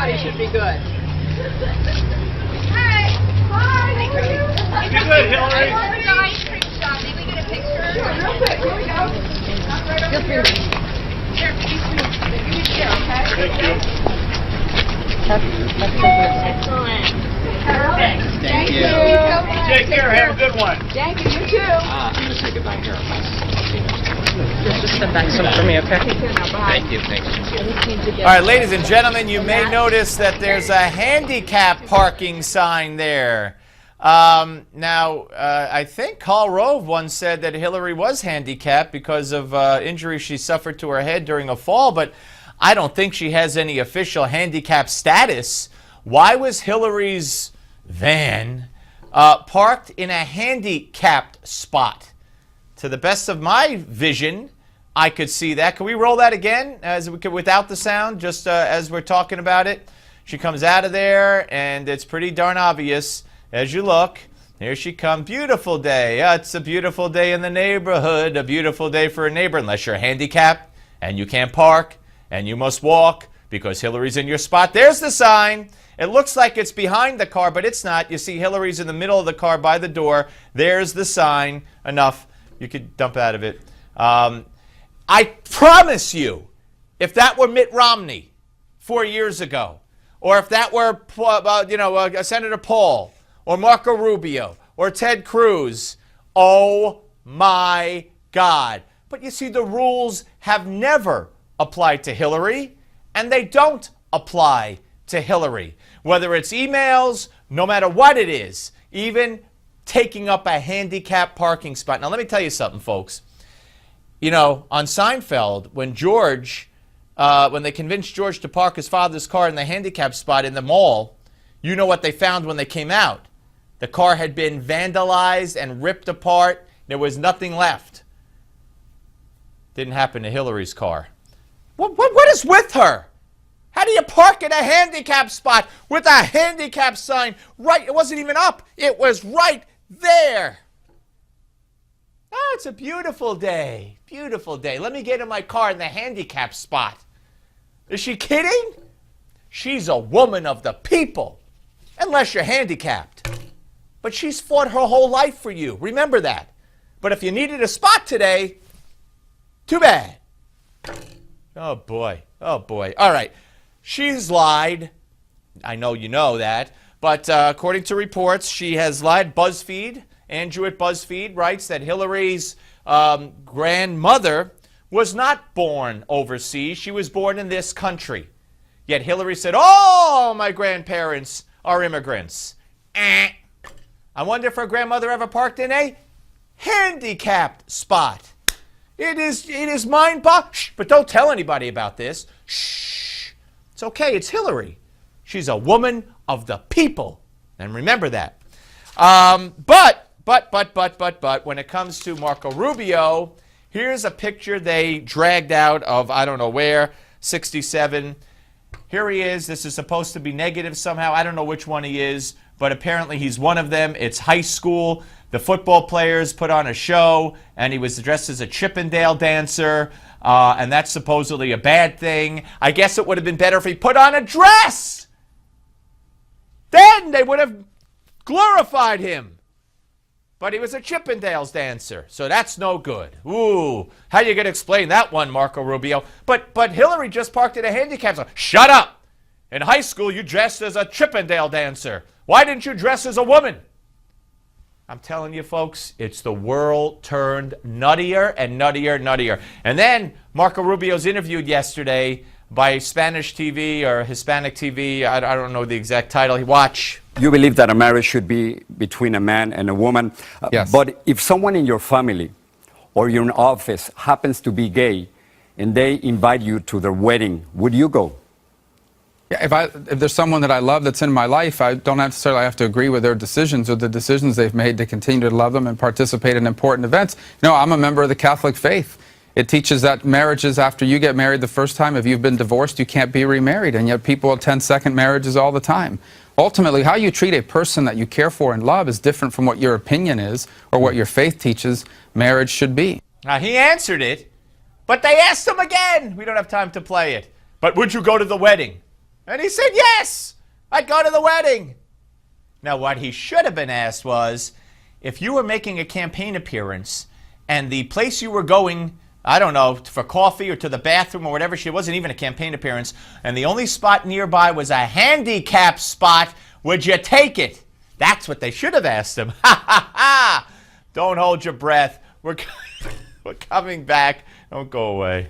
Everybody should be good. Hi. Hi. Thank you. Be good, Hillary. I love the ice cream shop. May we get a picture? Sure, real quick. Here we go. Right over here. Here, these two. You share, okay? Thank you. Excellent. Perfect. Thank you. Take care. Have a good one. Thank you. You too. I'm going to say goodbye here. Just step back some for me, okay? Thank you. Thanks. All right, ladies and gentlemen, you may notice that there's a handicap parking sign there. Now, I think Karl Rove once said that Hillary was handicapped because of injuries she suffered to her head during a fall, but I don't think she has any official handicap status. Why was Hillary's van parked in a handicapped spot? To the best of my vision, I could see that. Can we roll that again as we could, without the sound, just as we're talking about it? She comes out of there, and it's pretty darn obvious as you look. Here she comes. Beautiful day. It's a beautiful day in the neighborhood. A beautiful day for a neighbor, unless you're handicapped and you can't park and you must walk because Hillary's in your spot. There's the sign. It looks like it's behind the car, but it's not. You see Hillary's in the middle of the car by the door. There's the sign. Enough. You could dump out of it. I promise you, if that were Mitt Romney 4 years ago, or if that were Senator Paul, or Marco Rubio, or Ted Cruz, oh my God. But you see, the rules have never applied to Hillary, and they don't apply to Hillary. Whether it's emails, no matter what it is, even taking up a handicapped parking spot. Now, let me tell you something, folks. You know, on Seinfeld, when they convinced George to park his father's car in the handicapped spot in the mall, you know what they found when they came out. The car had been vandalized and ripped apart. There was nothing left. Didn't happen to Hillary's car. What is with her? How do you park in a handicapped spot with a handicapped sign right? It wasn't even up. It was right there. Oh, it's a beautiful day. Beautiful day. Let me get in my car in the handicapped spot. Is she kidding? She's a woman of the people, unless you're handicapped. But she's fought her whole life for you. Remember that. But if you needed a spot today, too bad. Oh, boy. Oh, boy. All right. She's lied. I know you know that. But according to reports, she has lied. BuzzFeed, Andrew at BuzzFeed, writes that Hillary's grandmother was not born overseas. She was born in this country. Yet Hillary said, oh, my grandparents are immigrants. I wonder if her grandmother ever parked in a handicapped spot. It is mind-boggling. But don't tell anybody about this. Shh. It's okay. It's Hillary. She's a woman of the people. And remember that. But, when it comes to Marco Rubio, here's a picture they dragged out of, I don't know where, 67. Here he is. This is supposed to be negative somehow. I don't know which one he is, but apparently he's one of them. It's high school. The football players put on a show, and he was dressed as a Chippendale dancer, and that's supposedly a bad thing. I guess it would have been better if he put on a dress. Then they would have glorified him. But he was a Chippendales dancer, so that's no good. Ooh, how you going to explain that one, Marco Rubio? But Hillary just parked in a handicap zone. Shut up! In high school, you dressed as a Chippendale dancer. Why didn't you dress as a woman? I'm telling you, folks, it's the world turned nuttier and nuttier, nuttier. And then Marco Rubio's interviewed yesterday by Spanish TV or Hispanic TV. I don't know the exact title. Watch. You believe that a marriage should be between a man and a woman. Yes. But if someone in your family or your office happens to be gay and they invite you to their wedding, would you go? Yeah, if there's someone that I love that's in my life, I don't necessarily have to agree with their decisions or the decisions they've made to continue to love them and participate in important events. You know, I'm a member of the Catholic faith. It teaches that marriages, after you get married the first time, if you've been divorced, you can't be remarried, and yet people attend second marriages all the time. Ultimately, how you treat a person that you care for and love is different from what your opinion is or what your faith teaches marriage should be. Now, he answered it, but they asked him again. We don't have time to play it. But would you go to the wedding? And he said, yes, I'd go to the wedding. Now, what he should have been asked was, if you were making a campaign appearance and the place you were going, I don't know, for coffee or to the bathroom or whatever, it wasn't even a campaign appearance, and the only spot nearby was a handicap spot, would you take it? That's what they should have asked him. Ha, ha, ha. Don't hold your breath. We're coming back. Don't go away.